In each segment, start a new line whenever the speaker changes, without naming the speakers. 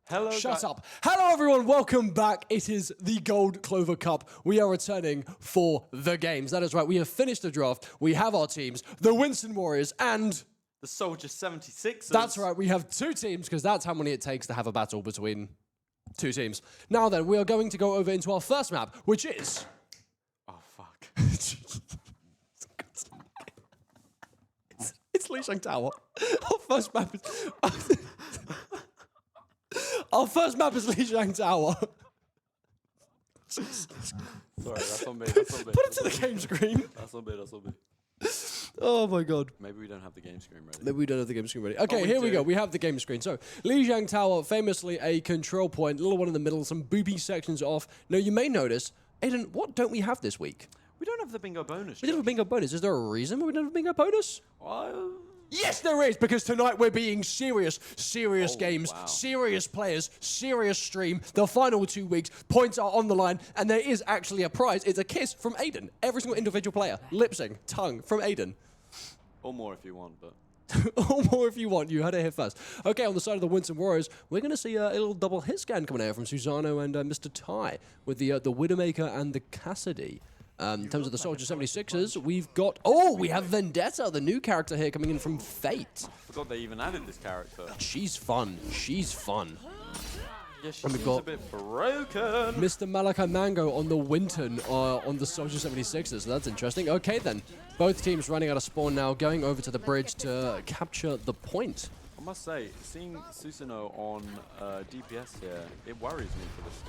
Hello,
Shut up. Hello, everyone. Welcome back. It is the Gold Clover Cup. We are returning for the games. That is right. We have finished the draft. We have our teams, the Winston Warriors and
the Soldier 76ers.
That's right. We have two teams because that's how many it takes to have a battle between two teams. Now then, we are going to go over into our first map, which is...
Oh, fuck.
It's Lijiang Tower. Our first map is... Our first map is Lijiang Tower.
Sorry, that's on me. That's on me.
Put it to the game screen.
That's on me. That's on me.
Oh my god.
Maybe we don't have the game screen ready.
Maybe we don't have the game screen ready. Okay, here we go. We have the game screen. So, Lijiang Tower, famously a control point, little one in the middle, some booby sections off. Now, you may notice, Aiden, what don't we have this week?
We don't have the bingo bonus.
We don't have a bingo bonus. Is there a reason why we don't have a bingo bonus? Yes, there is, because tonight we're being serious games,
wow.
serious players, serious stream. The final 2 weeks, points are on the line, and there is actually a prize. It's a kiss from Aiden. Every single individual player. Lip sync, tongue from Aiden.
Or more if you want, but...
Or more if you want. You heard it here first. Okay, on the side of the Winston Warriors, we're going to see a little double hit scan coming out from Susano and Mr. Ty with the Widowmaker and the Cassidy. In terms of the Soldier 76ers, we've got... Oh, we have Vendetta, the new character here coming in from Fate.
I forgot they even added this character.
She's fun. She's fun.
Yeah, she seems a bit broken.
Mr. Malachi Mango on the Winton on the Soldier 76ers. So that's interesting. Okay, then. Both teams running out of spawn now, going over to the bridge to capture the point.
I must say, seeing Susanoo on DPS here, it worries me for this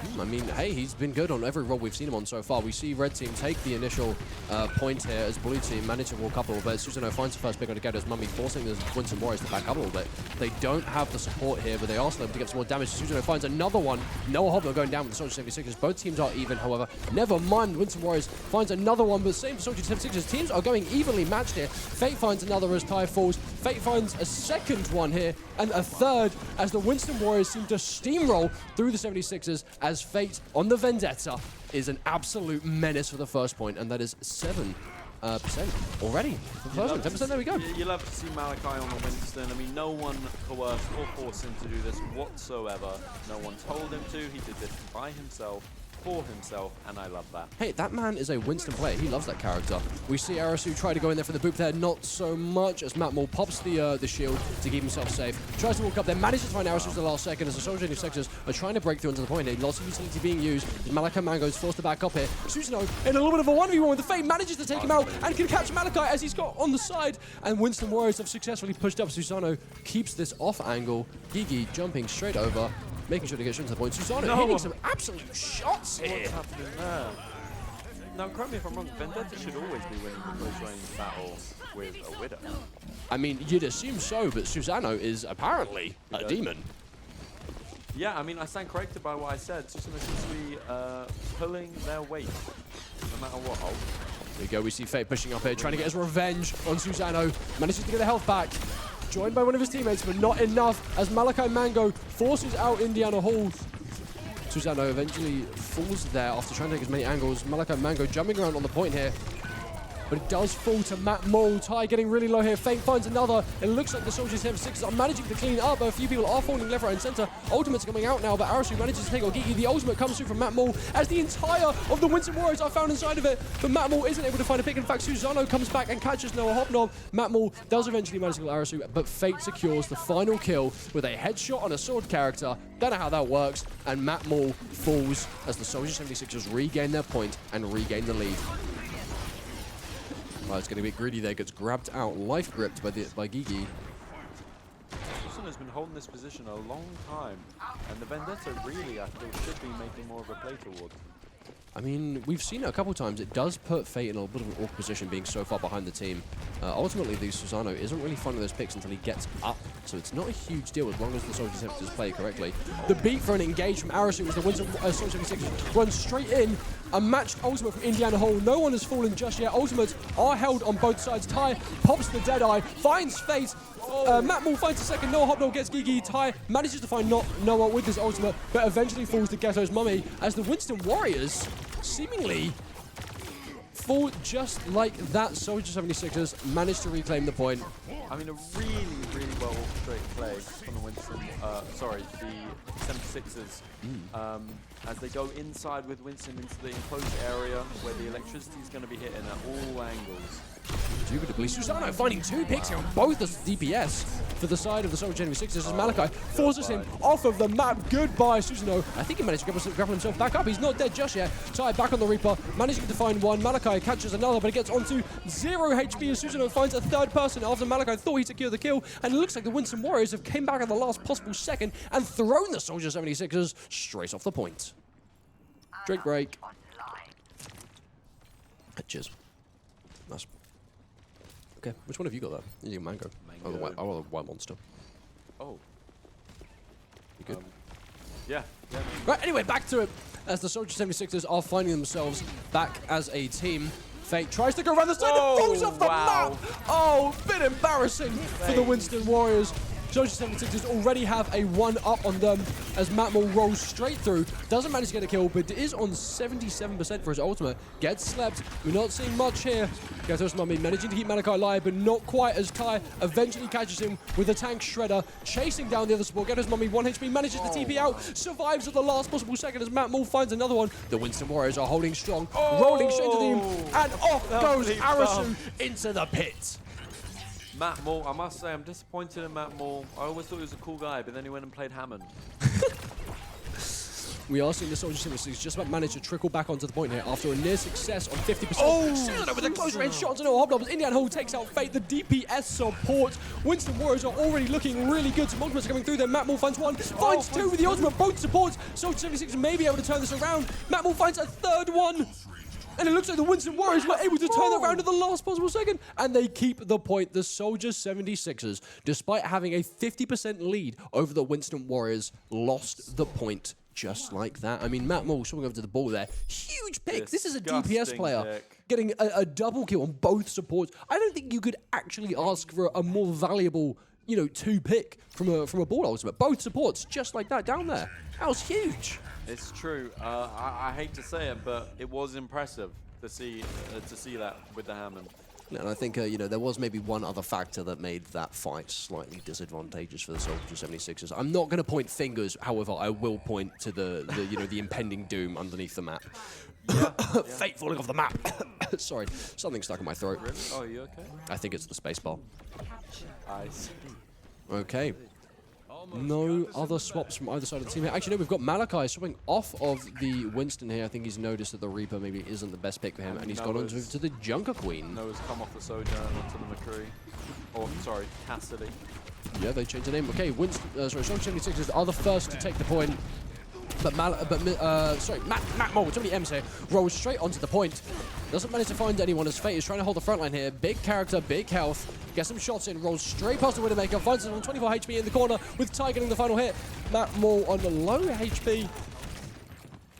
team.
I mean, hey, he's been good on every role we've seen him on so far. We see Red Team take the initial point here as Blue Team manage to walk up a little bit. Susanoo finds the first pick on the get as Mummy, forcing the Winston Warriors to back up a little bit. They don't have the support here, but they are still able to get some more damage. Susanoo finds another one. Noah Hobno going down with the Soldier 76ers. Both teams are even, however. Never mind, Winston Warriors finds another one, but same for Soldier 76ers. Teams are going evenly matched here. Fate finds another as Ty falls. Fate finds a second one here, and a third as the Winston Warriors seem to steamroll through the 76ers as Fate on the Vendetta is an absolute menace for the first point, and that is 7% already. For the first one, 10%, there we go.
You love to see Malachi on the Winston. I mean, no one coerced or forced him to do this whatsoever. No one told him to. He did this by himself. For himself, and I love that.
Hey, that man is a Winston player. He loves that character. We see Arasu try to go in there for the boop there, not so much as Matt Moore pops the shield to keep himself safe. Tries to walk up there, manages to find Arasu at the last second as the Soldier 76ers are trying to break through into the point here. Lots of utility being used. Malachi Mango is forced to back up here. Susanoo in a little bit of a 1v1 with the Fate, manages to take him out and can catch Malachi as he's got on the side. And Winston Warriors have successfully pushed up. Susanoo keeps this off angle. Gigi jumping straight over, making sure to get straight to the point. Susanoo hitting some absolute shots here.
What's happening there? Now, correct me if I'm wrong, Vendetta should always be winning the close range battle with a Widow.
I mean, you'd assume so, but Susanoo is apparently a demon.
Yeah, I mean, I stand corrected by what I said. Susanoo seems to be pulling their weight, no matter what. Oh.
There we go, we see Fate pushing up here, trying to get his revenge on Susanoo. Manages to get the health back. Joined by one of his teammates, but not enough as Malachi Mango forces out Indiana Hall. Susanoo eventually falls there after trying to take as many angles. Malachi Mango jumping around on the point here. But it does fall to Matt Mole. Ty getting really low here. Fate finds another. It looks like the Soldiers 76ers are managing to clean up. A few people are falling left, right, and center. Ultimates are coming out now, but Arasu manages to take Ogigi. The ultimate comes through from Matt Mole as the entire of the Winston Warriors are found inside of it. But Matt Mole isn't able to find a pick. In fact, Susanoo comes back and catches Noah Hobnob. Matt Mole does eventually manage to kill Arasu, but Fate secures the final kill with a headshot on a sword character. Don't know how that works. And Matt Mole falls as the Soldier 76ers regain their point and regain the lead. Well, it's going to be greedy there. Gets grabbed out, life gripped by Gigi.
Susanoo's been holding this position a long time, and the Vendetta really, I feel, should be making more of a play towards him.
I mean, we've seen it a couple times. It does put Fate in a bit of an awkward position being so far behind the team. Ultimately, the Susanoo isn't really finding those picks until he gets up, so it's not a huge deal as long as the Soldier 76ers play correctly. The beat for an engage from Arasu as the Winston Soldier 76ers runs straight in. A matched ultimate from Indiana Hall. No one has fallen just yet. Ultimates are held on both sides. Ty pops the Deadeye, finds Fate. Matt Moore finds a second. Noah Hobno gets Gigi. Ty manages to find Noah with his ultimate, but eventually falls to Ghetto's Mummy as the Winston Warriors seemingly fall just like that. Soldier 76ers managed to reclaim the point.
I mean, a really, really well orchestrated play from the Winston, the 76ers, as they go inside with Winston into the enclosed area where the electricity is going to be hitting at all angles.
Indubitably, Susano finding 2 picks here on both the DPS for the side of the Soldier 76ers as Malachi forces him off of the map. Goodbye, Susano. I think he managed to grapple himself back up. He's not dead just yet. Ty back on the Reaper, managing to find one. Malachi catches another, but it gets onto 0 HP as Susano finds a 3rd person after Malachi thought he secured the kill. And it looks like the Winston Warriors have came back at the last possible second and thrown the Soldier 76ers straight off the point. Drink break. Cheers. Nice. Okay, which one have you got there? You got mango. Oh, the white monster.
Oh.
You good?
Yeah.
Right, anyway, back to it. As the Soldier 76ers are finding themselves back as a team. Fate tries to go around the side and falls off the map. Oh, bit embarrassing for the Winston Warriors. Soldier 76ers already have a 1-up on them as Matmore rolls straight through. Doesn't manage to get a kill, but is on 77% for his ultimate. Gets slept. We're not seeing much here. Gatos Mummy managing to keep Malachi alive, but not quite as Ty eventually catches him with a tank shredder, chasing down the other support. Gatos Mummy, 1 HP, manages to TP out, survives at the last possible second as Matmore finds another one. The Winston Warriors are holding strong, rolling straight to the team, and off goes Arasu into the pit.
Matt Moore, I must say, I'm disappointed in Matt Moore. I always thought he was a cool guy, but then he went and played Hammond.
We are seeing the Soldier 76 just about manage to trickle back onto the point here after a near success on 50%. Susan with a close range shot to no hobnobs. Indian Hall takes out Fate, the DPS support. Winston Warriors are already looking really good. Some ultimates are coming through there. Matt Moore finds 1, finds 2 with the ultimate. Both supports. Soldier 76 may be able to turn this around. Matt Moore finds a 3rd one. And it looks like the Winston Warriors were able to turn it around at the last possible second. And they keep the point. The Soldier 76ers, despite having a 50% lead over the Winston Warriors, lost the point just like that. I mean, Matt Moore swinging over to the ball there. Huge pick. This is a DPS player getting a double kill on both supports. I don't think you could actually ask for a more valuable, 2 pick from a ball ultimate. Both supports just like that down there. That was huge.
It's true. I hate to say it, but it was impressive to see that with the Hammond.
And I think, there was maybe one other factor that made that fight slightly disadvantageous for the Soldier 76ers. I'm not going to point fingers, however, I will point to the impending doom underneath the map. Yeah. Fate falling off the map. Sorry, something stuck in my throat.
Really? Oh, are you okay?
I think it's the spacebar.
I see.
Okay. No other swaps from either side of the team here. Actually, no, we've got Malachi swapping off of the Winston here. I think he's noticed that the Reaper maybe isn't the best pick for him, and he's gone on to the Junker Queen.
Noah's come off the Sojourn onto the McCree. Oh, sorry, Cassidy.
Yeah, they changed the name. Okay, Soldier 76ers are the first to take the point. But Matt Moore, too many M's here, rolls straight onto the point. Doesn't manage to find anyone as Fate is trying to hold the front line here. Big character, big health. Gets some shots in, rolls straight past the Widowmaker, finds him on 24 HP in the corner with Ty getting the final hit. Matt Moore on the low HP.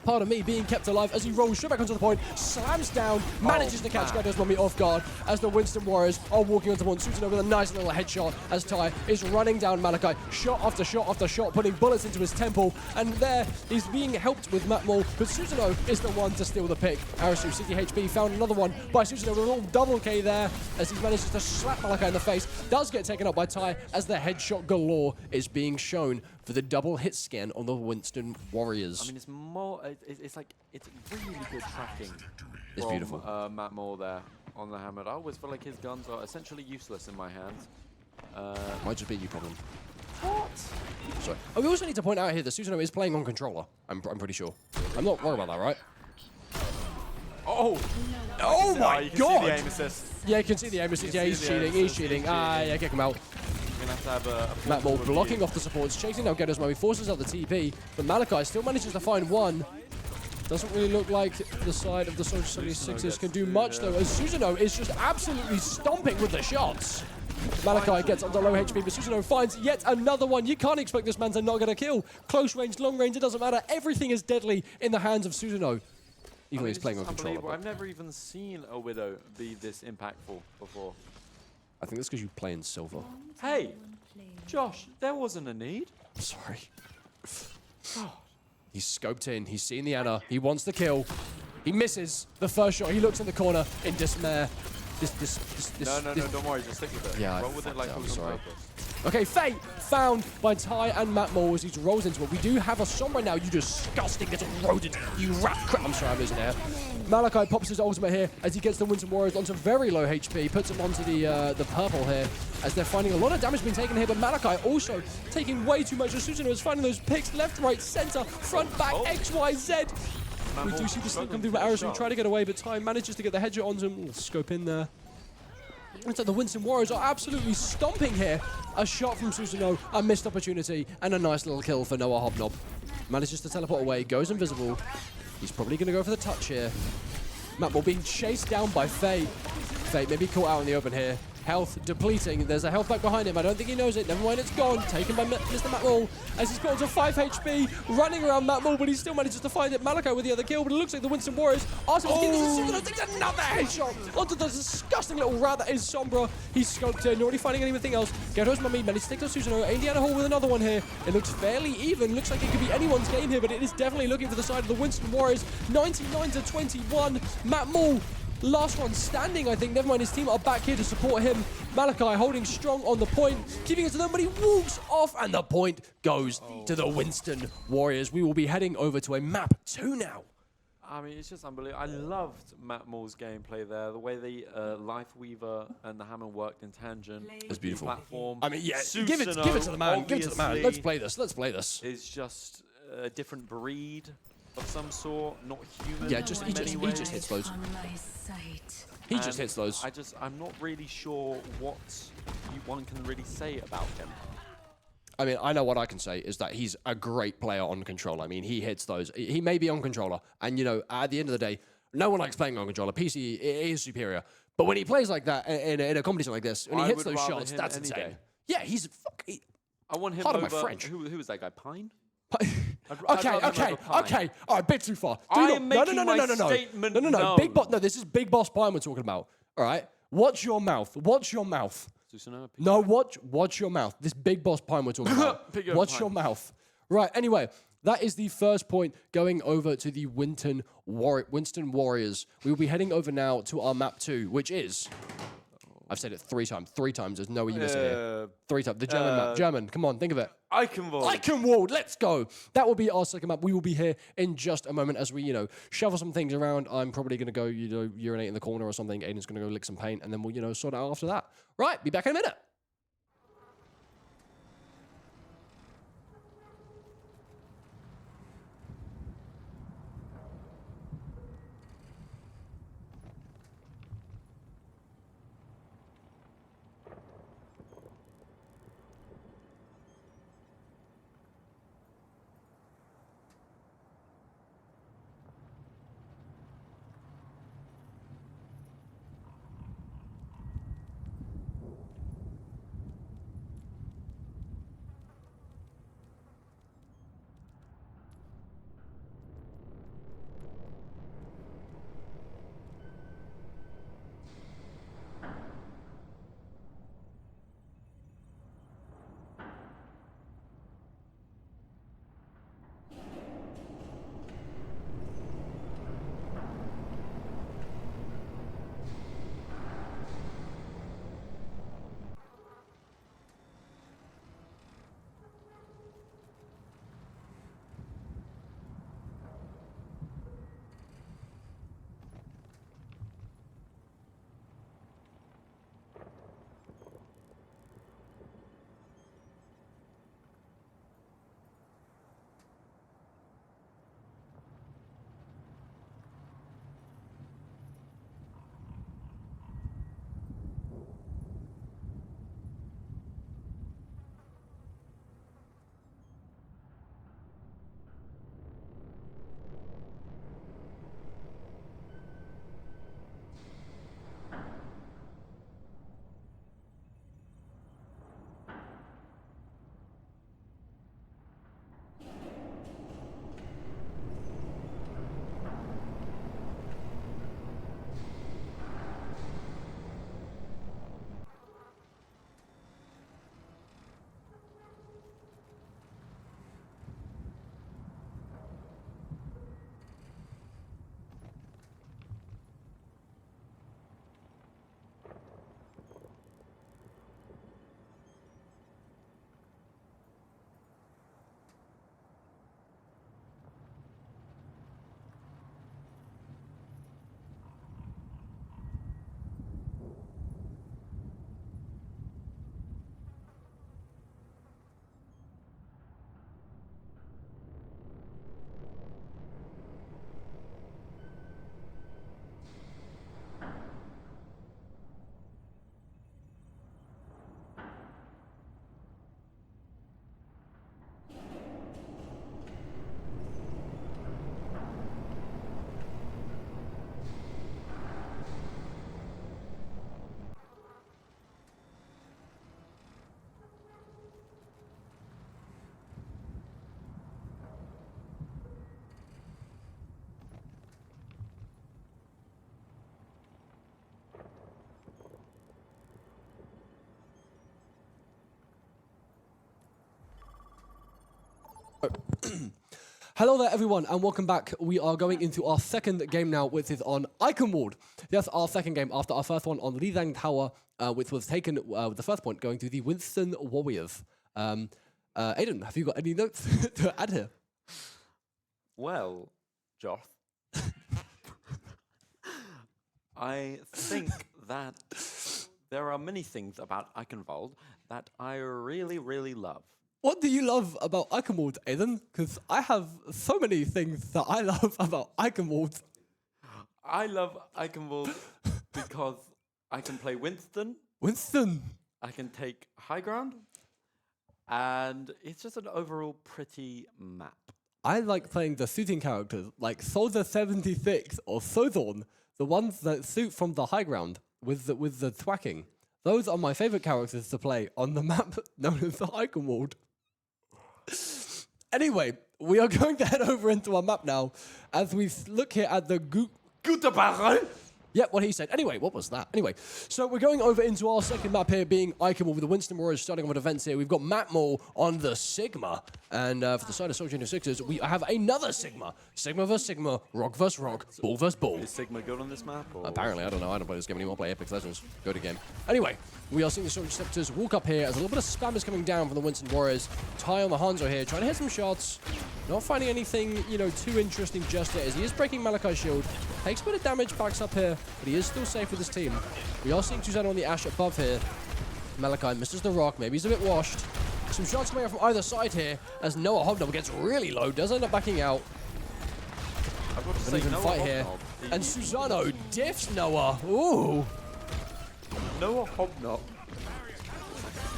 Pardon me, being kept alive as he rolls straight back onto the point, slams down, manages to catch Gatos Mummy off guard as the Winston Warriors are walking onto the point. Susanoo with a nice little headshot as Ty is running down Malachi, shot after shot after shot, putting bullets into his temple. And there he's being helped with Matt Moore, but Susanoo is the one to steal the pick. Arasu, 60 HP, found another one by Susanoo with a little double K there as he manages to slap Malachi in the face. Does get taken up by Ty as the headshot galore is being shown for the double hit scan on the Winston Warriors.
I mean, it's more. It's really good tracking.
It's
from,
beautiful.
Matt Moore there on the Hammer. I always feel like his guns are essentially useless in my hands.
Might just be you problem.
What?
Sorry. Oh, we also need to point out here that Susanoo is playing on controller. I'm pretty sure. I'm not worried about that, right?
Oh!
Oh my
you can
god!
see the aim assist.
Yeah, you can see the aim assist. Yeah, he's cheating. He's cheating. Yeah, kick him out.
We're gonna have to have a
Matt Moore blocking off the supports, chasing down Gatos Mummy, forces out the TP, but Malachi still manages to find one. Doesn't really look like the side of the Soldier 76ers can do much though, as Susanoo is just absolutely stomping with the shots. Malachi gets under low HP, but Susanoo finds yet another one. You can't expect this man to not get a kill. Close range, long range, it doesn't matter. Everything is deadly in the hands of Susanoo. Even though he's playing on controller.
I've never even seen a Widow be this impactful before.
I think that's because you play in silver.
Hey, Josh, there wasn't a need.
I'm sorry. He's scoped in. He's seen the Ana. He wants the kill. He misses the first shot. He looks in the corner in dismay.
No, don't worry, just stick with it.
Yeah,
roll with it like it was on purpose.
Okay, Fate found by Ty and Matt Moore as he rolls into it. We do have a Sombra now, you disgusting little rodent, you rat crap. I'm sorry, I'm losing air. Malachi pops his ultimate here as he gets the Winston Warriors onto very low HP, puts him onto the purple here as they're finding a lot of damage being taken here, but Malachi also taking way too much. Susano is finding those picks left, right, center, front, back, X, Y, Z. We do see the slip come through with arrows, so we try to get away, but Ty manages to get the headshot onto him. Scope in there. And so the Winston Warriors are absolutely stomping here. A shot from Susano, a missed opportunity, and a nice little kill for Noah Hobnob. Manages to teleport away, goes invisible. He's probably going to go for the touch here. Matt Moore being chased down by Fate. Fate maybe caught out in the open here. Health depleting. There's a health back behind him. I don't think he knows it. Never mind, it's gone. Taken by Mr. Matt Moore as he's got to 5 HP. Running around Matt Moore, but he still manages to find it. Malachi with the other kill, but it looks like the Winston Warriors are takes another headshot onto the disgusting little rat that is Sombra. He's scoped in, already finding anything else. Ghetto's Mummy managed to take to Susano. Indiana Hall with another one here. It looks fairly even. Looks like it could be anyone's game here, but it is definitely looking for the side of the Winston Warriors. 99-21. Matt Moore, last one standing, I think. Never mind, his team are back here to support him. Malachi holding strong on the point, keeping it to them, but he walks off, and the point goes to the Winston Warriors. We will be heading over to a map 2 now.
I mean, it's just unbelievable. I loved Matt Moore's gameplay there. The way the Life Weaver and the Hammer worked in tangent.
It's beautiful.
Platform.
I mean, yeah, give it to the man. Give it to the man. Let's play this. Let's play this.
It's just a different breed of some sort, not human.
Yeah, he just hits those. He just hits those.
I'm not really sure what one can really say about him.
I mean, I know what I can say is that he's a great player on controller. I mean, he hits those. He may be on controller, and you know, at the end of the day, no one likes playing on controller. PC is superior, but when he plays like that in a competition like this, when he hits those shots, that's insane. Day. Yeah, he's fucking.
I want him
Pardon
over.
my French.
Who was that guy? Pine?
Okay. All right, bit too far.
No.
Big boss. No, this is Big Boss Pine we're talking about. All right. Watch your mouth. Watch your mouth. No, watch your mouth. This Big Boss Pine we're talking about. Watch your mouth. Right. Anyway, that is the first point going over to the Winston Warriors. We will be heading over now to our map 2, which is. I've said it 3 times. 3 times. There's no easiness here. 3 times. The German map. German. Come on, think of it. Eichenwald. Let's go. That will be our second map. We will be here in just a moment as we, shuffle some things around. I'm probably going to go, urinate in the corner or something. Aiden's going to go lick some paint, and then we'll, sort it out after that. Right. Be back in a minute. Hello there, everyone, and welcome back. We are going into our second game now, which is on Eichenwald. That's our second game after our first one on Lidang Tower, which was taken with the first point going to the Winston Warriors. Aiden, have you got any notes to add here?
Well, Joth, I think that there are many things about Eichenwald that I really, really love.
What do you love about Eichenwald, Aiden? Because I have so many things that I love about Eichenwald.
I love Eichenwald because I can play Winston.
Winston!
I can take high ground. And it's just an overall pretty map.
I like playing the suiting characters like Soldier 76 or Sozorn, the ones that suit from the high ground with the thwacking. Those are my favorite characters to play on the map known as the Eichenwald. Anyway, we are going to head over into our map now as we look here at the Gutebarrel. Yeah, what he said. Anyway, what was that? Anyway, so we're going over into our second map here, being Eichenwald with the Winston Warriors starting off with events here. We've got Matt Moore on the Sigma. And for the side of Soldier Sixers, we have another Sigma. Sigma vs. Sigma, Rock vs. Rock, Bull vs. Bull.
Is Sigma good on this map? Or?
Apparently, I don't know. I don't play this game anymore. I play Apex Legends. Go to game. Anyway, we are seeing the Soldier Scepters walk up here as a little bit of spam is coming down from the Winston Warriors. Ty on the Hanzo here, trying to hit some shots. Not finding anything, too interesting just yet as he is breaking Malachi's shield. Takes a bit of damage, backs up here, but he is still safe with his team. We are seeing Susanna on the Ashe above here. Malachi misses the rock. Maybe he's a bit washed. Some shots coming out from either side here as Noah Hobnob gets really low, does end up backing out.
I've got to say,
Even
Noah
fight
Hobnob,
here. And Susano diffs Noah. Ooh.
Noah Hobnob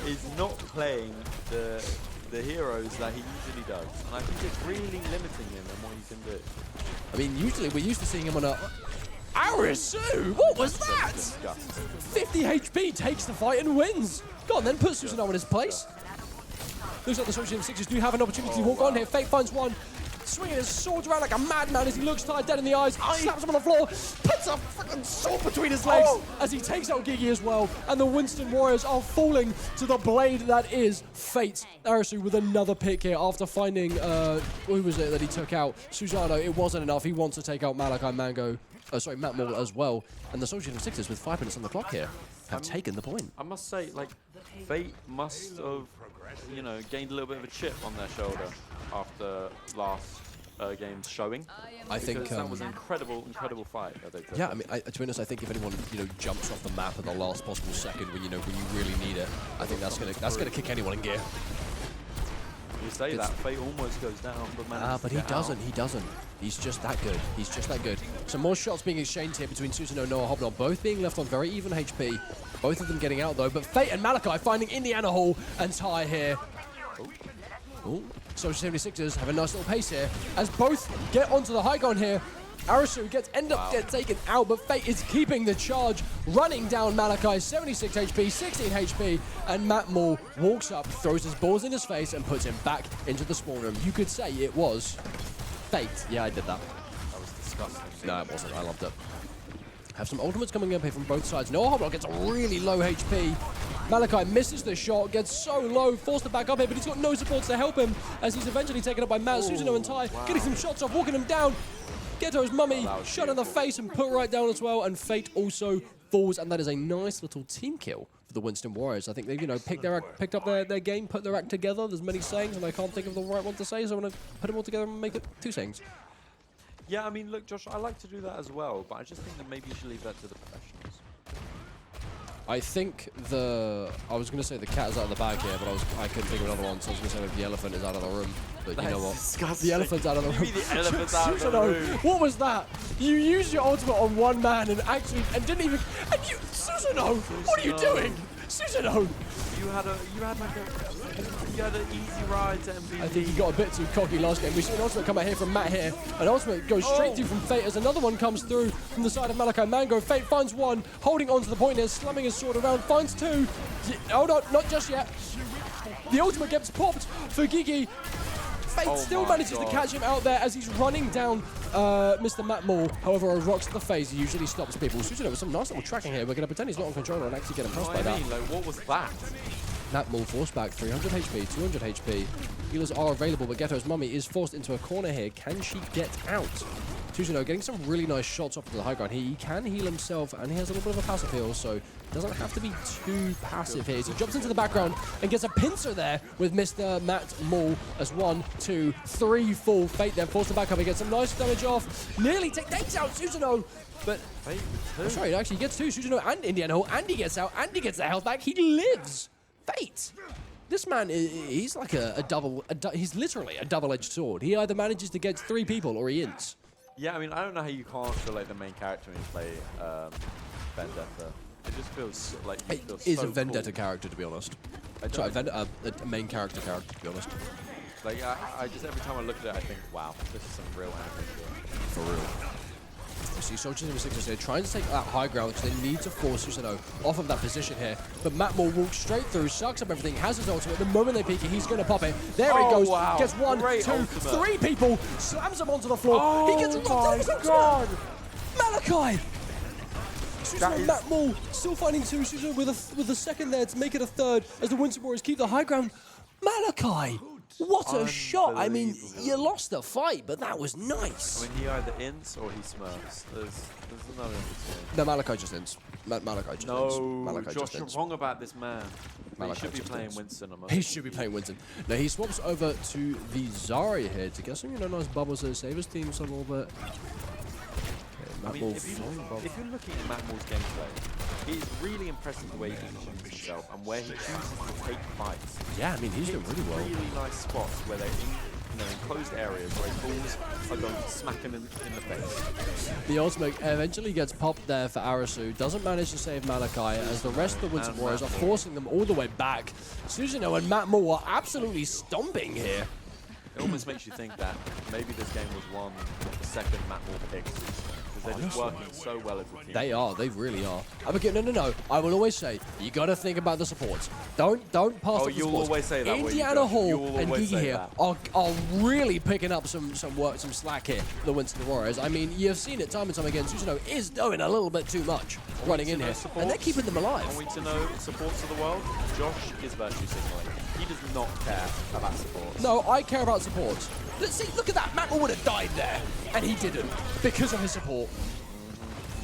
is not playing the heroes that he usually does. And I think it's really limiting him and what he can do.
I mean, usually we're used to seeing him on a... Arisu! What was that? 50 HP takes the fight and wins. Go on then, put Susano in his place. Looks like the Soldier Sixers do have an opportunity to walk on here. Fate finds one. Swinging his sword around like a madman as he looks tired, dead in the eyes. Slaps him on the floor. Puts a freaking sword between his legs as he takes out Gigi as well. And the Winston Warriors are falling to the blade that is Fate. Arisu with another pick here after finding, who was it that he took out? Susano. It wasn't enough. He wants to take out Malachi Matt Moore as well. And the Soldier Sixers with 5 minutes on the clock here have taken the point.
I must say, Fate must have, gained a little bit of a chip on their shoulder after last game's showing.
I think
that was an incredible fight that they took.
Yeah, I mean, to be honest, I think if anyone jumps off the map at the last possible second when you really need it, I think that's gonna kick anyone in gear.
You say that, Fate almost goes down,
but he doesn't. He doesn't. He's just that good. He's just that good. Some more shots being exchanged here between Susano and Noah Hobnob, both being left on very even HP. Both of them getting out though, but Fate and Malachi finding Indiana Hall and Ty here. Oh. Soldier 76ers have a nice little pace here as both get onto the high ground here. Arisu ends up taken out, but Fate is keeping the charge, running down Malachi, 76 HP, 16 HP, and Matt Moore walks up, throws his balls in his face, and puts him back into the spawn room. You could say it was Fate. Yeah, I did that.
That was disgusting.
No, it wasn't. I loved it. Have some ultimates coming up here from both sides. Noah Hobnob gets a really low HP. Malachi misses the shot, gets so low, forced to back up here, but he's got no supports to help him as he's eventually taken up by Matt, Susano, and Ty, getting some shots off, walking him down. Ghetto's mummy, shot in the face and put right down as well, and Fate also falls, and that is a nice little team kill for the Winston Warriors. I think they've, picked up their game, put their act together. There's many sayings, and I can't think of the right one to say, so I'm going to put them all together and make it 2 sayings.
Yeah, I mean, look, Josh, I like to do that as well, but I just think that maybe you should leave that to the professionals.
I think I was going to say the cat is out of the bag here, but I couldn't think of another one, so I was going to say maybe the elephant is out of the room. But you know what?
Disgusting.
The elephant's out of the room.
Maybe the elephant's out of the room.
What was that? You used your ultimate on one man and didn't even. And you, Susano, what are you doing? Susano!
You had an easy ride to MVP.
I think he got a bit too cocky last game. We see an ultimate come out here from Matt here. An ultimate goes straight through from Fate as another one comes through from the side of Malachi Mango. Fate finds one, holding onto the point here, slamming his sword around, finds 2. Hold on, not just yet. The ultimate gets popped for Gigi. Fate still manages to catch him out there as he's running down Mr. Matt Moore. However, a rocks to the face usually stops people. Susano with some nice little tracking here. We're going to pretend he's not on controller and actually get him crossed by that.
What was that?
That Maul force back, 300 HP, 200 HP. Healers are available, but Ghetto's mummy is forced into a corner here. Can she get out? Tuzano getting some really nice shots off to the high ground. He can heal himself, and he has a little bit of a passive heal, so doesn't have to be too passive here. So he jumps into the background and gets a pincer there with Mr. Matt Maul as 1, 2, 3 full. Fate then forced to back up. He gets some nice damage off. Nearly takes out Susanoo, but
Fate
that's right, actually gets 2. Susanoo and Indiana Hall, and he gets out, and he gets the health back. He lives. Fate. This man, he's like he's literally a double-edged sword. He either manages to get 3 people or he ends.
Yeah, I mean, I don't know how you can't feel like the main character when you play Vendetta. It just feels like
It is a Vendetta character, to be honest. Sorry, a main character, to be honest.
Like, I just, every time I look at it, I think, wow, this is some real anime here.
For real. You see Soldiers in the 6 here trying to take that high ground because they need to force Susanoo off of that position here. But Matt Maul walks straight through, sucks up everything, has his ultimate. The moment they peek it, he's going to pop it. There he goes.
Wow.
Gets 1,
Great
2,
ultimate.
3 people. Slams them onto the floor.
Oh
He gets rocked out his
God.
ultimate. Malachi! Susanoo and Matt Maul still finding Susanoo with a second there to make it a third as the Winston Warriors keep the high ground. Malachi! What a shot! I mean, you lost the fight, but that was nice.
I mean, he either ints or he smurfs. There's another between.
No, Malachi just ends. Malachi just ends.
No,
Malachi
Josh,
just
you're
ends.
wrong about this man. He should be
just
playing
ends.
Winston.
He should be playing Winston. Now he swaps over to the Zarya here to get some, nice bubbles to save his team some a little bit.
I mean, if you're looking at Matt Maul's gameplay, it's really impressive the way he positions himself and where he chooses to take fights.
Yeah, I mean, he's doing really well.
Really nice spots where they're in enclosed areas where his balls are going to smack him in the face.
The ultimate eventually gets popped there for Arasu. Doesn't manage to save Malachi as the rest of the Winston Warriors are forcing them all the way back. Susanoo and Matt Maul are absolutely stomping here.
It almost makes you think that maybe this game was won with the second Matt Maul picks. They're just working so well as a team.
They are. They really are. No. I will always say, you got to think about the supports. Don't pass up the supports.
You'll always say that.
Indiana Hall and Gigi here are really picking up some slack here for the Winston Warriors. I mean, you've seen it time and time again. Susanoo is doing a little bit too much running in here. And they're keeping them alive.
I want to know supports of the world. Josh is virtue signaling. He does not care about supports.
No, I care about supports. Look at that. Matt Maul would have died there. And he didn't because of his support.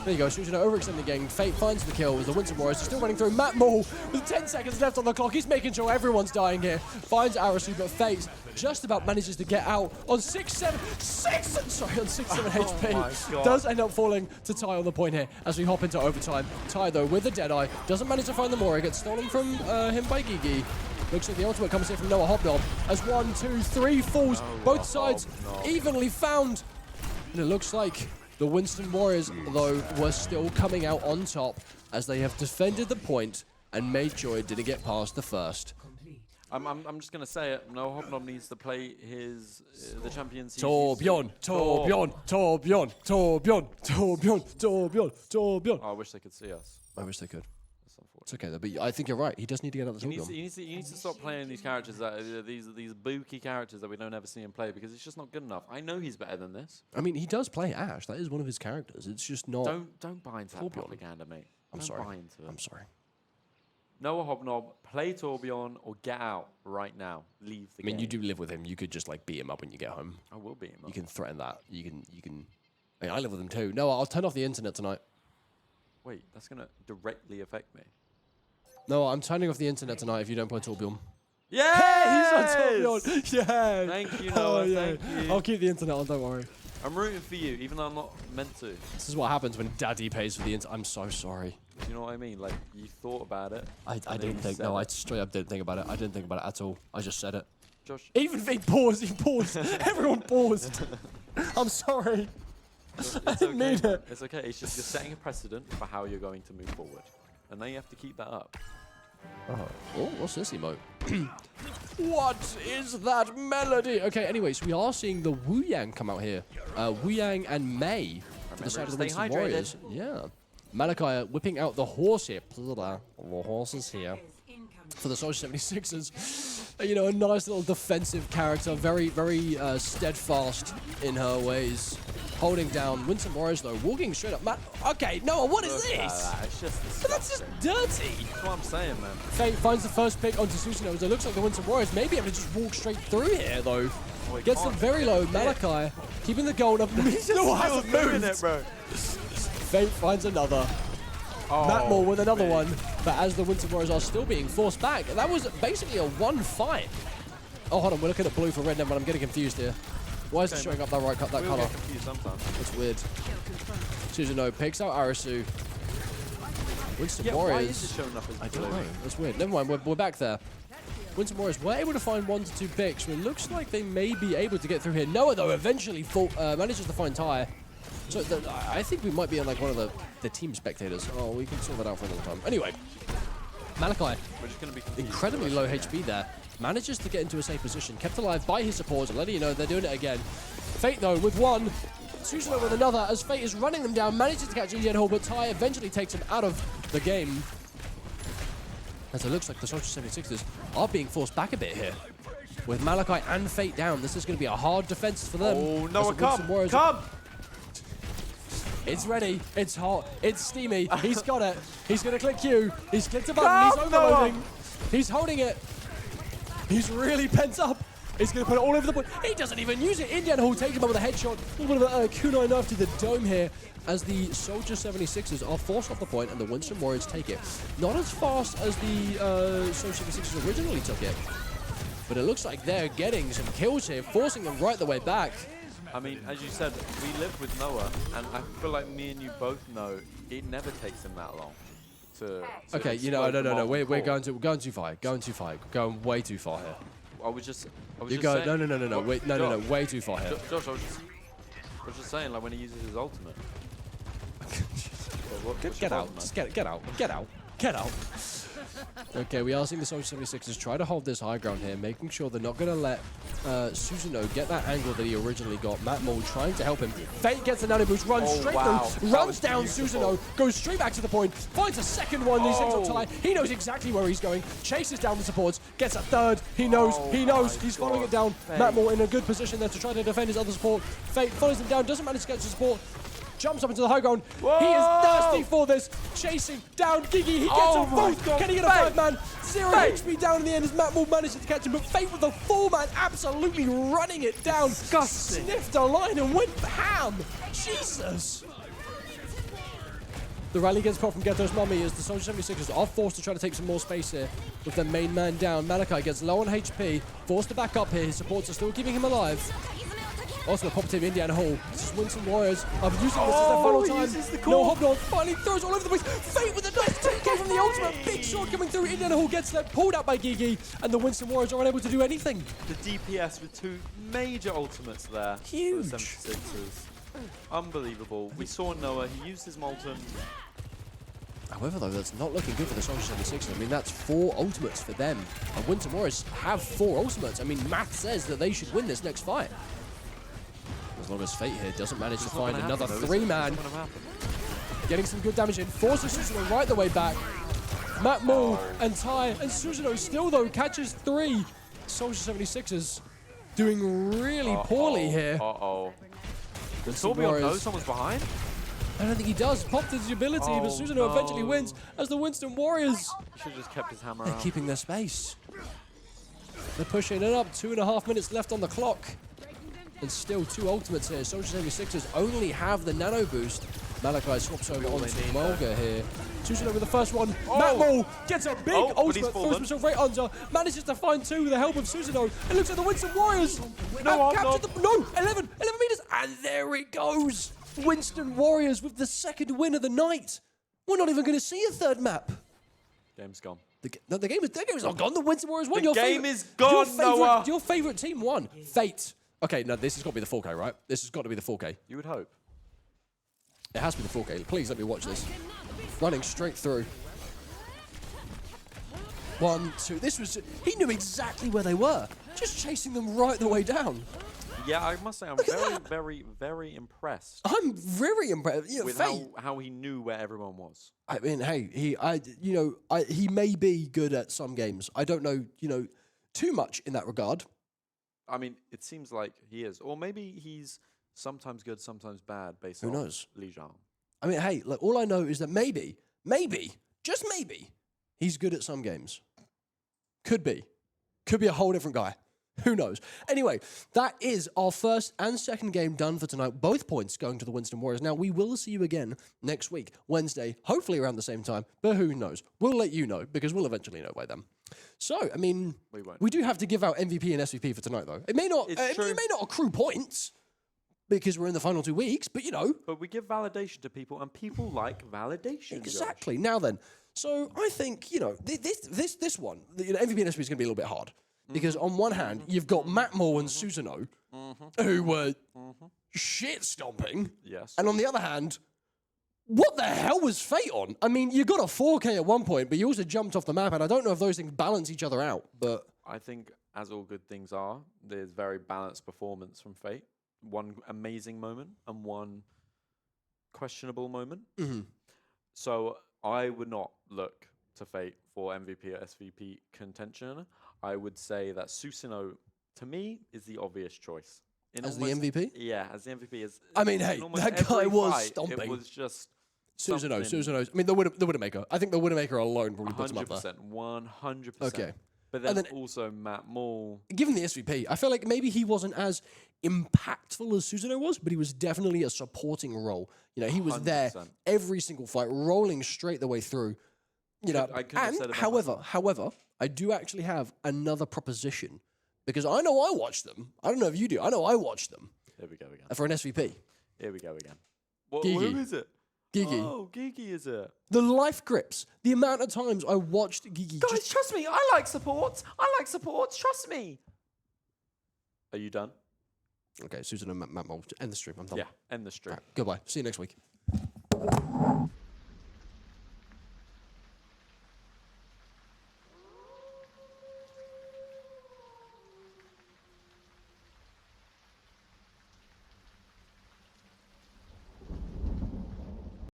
There you go, Susanoo overextending the game. Fate finds the kill as the Winston Warriors are still running through. Matt Maul with 10 seconds left on the clock. He's making sure everyone's dying here. Finds Arasu, but Fate just about manages to get out on 6-7 HP. Does end up falling to Ty on the point here as we hop into overtime. Ty, though, with the Deadeye, doesn't manage to find the Mora. Gets stolen from him by Gigi. Looks like the ultimate comes here from Noah Hobnob as 1, 2, 3 falls. Both sides evenly found. And it looks like the Winston Warriors, though, were still coming out on top as they have defended the point and made sure it didn't get past the first.
I'm just going to say it. Noah Hobnob needs to play the champions.
Torbjorn.
Oh, I wish they could see us.
I wish they could. It's okay though, but I think you're right. He does need to get out the Torbjorn.
You need to stop playing these characters these booky characters that we don't ever see him play because it's just not good enough. I know he's better than this.
I mean, he does play Ashe. That is one of his characters. It's just not.
Don't buy into that propaganda, mate.
I'm sorry. I'm sorry.
Noah Hobnob, play Torbjorn or get out right now. Leave the game.
I mean, you do live with him. You could just like beat him up when you get home.
I will beat him up.
You can threaten that. You can. I mean, I live with him too. No, I'll turn off the internet tonight.
Wait, that's gonna directly affect me.
No, I'm turning off the internet tonight if you don't play Torbjorn.
Yeah,
he's on Torbjorn. Yeah.
Thank you, Noah.
Yeah.
Thank you.
I'll keep the internet on. Don't worry.
I'm rooting for you, even though I'm not meant to.
This is what happens when Daddy pays for the internet. I'm so sorry.
You know what I mean? Like, you thought about it.
I didn't think. No, I straight up didn't think about it. I didn't think about it at all. I just said it.
Josh.
Even if he paused. Everyone paused. I'm sorry. I didn't mean it.
It's okay. It's just you're setting a precedent for how you're going to move forward. And now you have to keep that up.
Oh, what's this emote? What is that melody? Okay, anyways, we are seeing the Wu Yang come out here. Wu Yang and Mei for the side of the Winston Warriors. Yeah. Malachi whipping out the horse here. The horse is here. For the Soldier 76ers. A nice little defensive character. Very, very steadfast in her ways. holding down. Winston Warriors, though, walking straight up. Okay, Noah, what is
Look at
this?
that. It's just
But that's just dirty.
That's what I'm saying, man.
Fate finds the first pick onto Susanoo. It looks like the Winston Warriors may be able to just walk straight through here, though.
Oh, he
Gets them
can't.
very low. Malachi keeping the gold up. He still hasn't moved.
it, bro.
Fate finds another. Matt Moore with another one. But as the Winston Warriors are still being forced back, that was basically a one fight. Oh, hold on. We're looking at blue for red now, but I'm getting confused here. Why is it showing up that right that
We'll
color?
get confused sometimes.
That's weird. Susanoo picks out Arisu. Winston
Yeah,
Warriors.
why is it showing up as
I
blue?
don't know. That's weird. Never mind. We're back there. Winston Warriors were able to find 1 to 2 picks. It looks like they may be able to get through here. Noah, though, eventually manages to find Ty. So I think we might be on like one of the team spectators. Oh, we can sort that out for another time. Anyway, Malachi,
We're just going to be
incredibly low HP there. Manages to get into a safe position. Kept alive by his supports. And letting you know they're doing it again. Fate, though, with one. Susanoo with another. As Fate is running them down. Manages to catch Indian Hall. But Ty eventually takes him out of the game. As it looks like the Social 76ers are being forced back a bit here. With Malachi and Fate down, this is going to be a hard defense for them.
Oh,
As
Noah,
the Winston Warriors
come!
It's ready. It's hot. It's steamy. He's got it. He's going to click Q. He's clicked a button.
Come,
He's overloading.
Noah.
He's holding it. He's really pent up. He's going to put it all over the board. He doesn't even use it. Indian Hall takes him up with a headshot. A little bit of a kunai knife to the dome here as the Soldier 76ers are forced off the point and the Winston Warriors take it. Not as fast as the Soldier 76ers originally took it, but it looks like they're getting some kills here, forcing them right the way back.
I mean, as you said, we live with Noah, and I feel like me and you both know it never takes him that long to
Okay, you know,
explode the
no.
molten
We're
core.
going too far. Going too far. Going way too far here.
I was just
You go.
saying,
No.
What-
Wait, no.
Josh,
Way too far here.
Josh, I was just saying, like when he uses his ultimate. What's
Get
your
out.
problem,
Just
man?
get out. Okay, we are seeing the Soldier 76ers try to hold this high ground here, making sure they're not going to let Susanoo get that angle that he originally got. Matt Moore trying to help him. Fate gets a nano boost, runs
Oh,
straight
wow.
through,
That
runs
was
down
beautiful.
Susanoo, goes straight back to the point, finds a second one, these things
Oh.
will tie. He knows exactly where he's going, chases down the supports, gets a third. He knows,
Oh
he's
my
following it
God.
down.
Fate.
Matt Moore in a good position there to try to defend his other support. Fate follows him down, doesn't manage to catch the support. Jumps up into the high ground.
Whoa!
He is thirsty for this. Chasing down Gigi. He gets
Oh
them
my
both.
God,
Can he get a
Fate!
5-man? 0
Fate!
HP down in the end as Matt Moore manages to catch him. But Fate with the 4-man absolutely running it down.
Disgusting.
Sniffed a line and went ham. Jesus. The rally gets caught from Ghetto's mummy as the Soldier 76ers are forced to try to take some more space here with their main man down. Malachi gets low on HP, forced to back up here. His supports are still keeping him alive. Also, a pop team Indiana Hall. This is Winston Warriors. I'm using this as their final
he
time.
uses the
No
core.
Hobnon finally throws all over the place. Fate with a nice 2K from the ultimate. Big shot coming through. Indiana Hall gets left, pulled out by Gigi, and the Winston Warriors are unable to do anything.
The DPS with 2 major ultimates there.
Huge.
For the 76ers. Unbelievable. We saw Noah. He used his Molten.
However, though, that's not looking good for the Soldier 76ers. I mean, that's 4 ultimates for them. And Winston Warriors have 4 ultimates. I mean, math says that they should win this next fight. As long as Fate here doesn't manage to
It's not
find
gonna
another
happen, though, is it?
3-man.
It's not gonna happen.
Getting some good damage in. Forces Susanoo right the way back. Matt Moore and Ty and Susanoo still, though, catches 3. Soldier 76ers doing really poorly here.
Uh-oh. Does
Winston
Torbjorn know
Warriors.
someone's behind?
I don't think he does. Popped his ability, but
Oh,
Susanoo eventually
no.
wins as the Winston Warriors.
He should have just kept his hammer
They're
out.
keeping their space. They're pushing it up. 2.5 minutes left on the clock. And still 2 ultimates here. Soldier 76ers only have the nano boost. Malachi swaps over onto Mulga here. Susanoo with the first one. Matt Moore gets a big
Oh, but he's
ultimate, throws
fallen.
himself right under. Manages to find 2 with the help of Susanoo. It looks like the Winston Warriors have captured the... No, 11 meters. And there it goes. Winston Warriors with the 2nd win of the night. We're not even going to see a 3rd map.
Game's gone.
The game is not gone. The Winston Warriors won.
The
Your
game
favorite-
is gone, Noah.
Your favorite team won. Fate. Okay, no, this has got to be the 4K, right? This has got to be the 4K.
You would hope.
It has to be the 4K. Please let me watch this. Running straight through. 1, 2. This was... He knew exactly where they were. Just chasing them right the way down.
Yeah, I must say I'm
Look at
very,
that.
very, very impressed
I'm very impressed. You know,
with
Fate.
how he knew where everyone was.
I mean, hey, he may be good at some games. I don't know, too much in that regard.
I mean, it seems like he is. Or maybe he's Sometimes good, sometimes bad, based
Who
on
knows?
Li Zhang.
I mean, hey, look, all I know is that maybe, just maybe, he's good at some games. Could be. Could be a whole different guy. Who knows? Anyway, that is our first and second game done for tonight. Both points going to the Winston Warriors. Now, we will see you again next week, Wednesday, hopefully around the same time, but who knows? We'll let you know, because we'll eventually know by then. So, I mean, we do have to give out MVP and SVP for tonight, though. It may not, you may not accrue points, because we're in the final 2 weeks, but you know.
But we give validation to people, and people like validation.
Exactly. Josh. Now then, so I think, you know, this one, the MVP and SVP is going to be a little bit hard. Because on one hand, you've got Matt Moore and Susanoo, who were shit stomping.
Yes.
And on the other hand, what the hell was Fate on? I mean, you got a 4K at one point, but you also jumped off the map, and I don't know if those things balance each other out, but...
I think, as all good things are, there's very balanced performance from Fate. One amazing moment and one questionable moment. So I would not look to Fate for MVP or SVP contention. I would say that Susanoo, to me, is the obvious choice.
As the MVP?
Yeah, as the MVP.
I mean, hey, that guy was stomping.
It was just
Susanoo. I mean, the Widowmaker. I think the Widowmaker alone probably puts him up there.
100%.
Okay.
But then also Matt Moore.
Given the SVP, I feel like maybe he wasn't as impactful as Susanoo was, but he was definitely a supporting role. You know, he was 100%. There every single fight, rolling straight the way through. You know, and however, I do actually have another proposition because I know I watched them. I don't know if you do. I know I watched them.
Here we go again.
For an SVP.
Here we go again.
Gigi.
Who is it?
Gigi.
Oh, Gigi is it?
The life grips. The amount of times I watched Gigi.
Guys, trust me. I like supports. Trust me. Are you done?
Okay, Susan and Matt Mold. End the stream. I'm done.
Yeah, end the stream.
Right, goodbye. See you next week.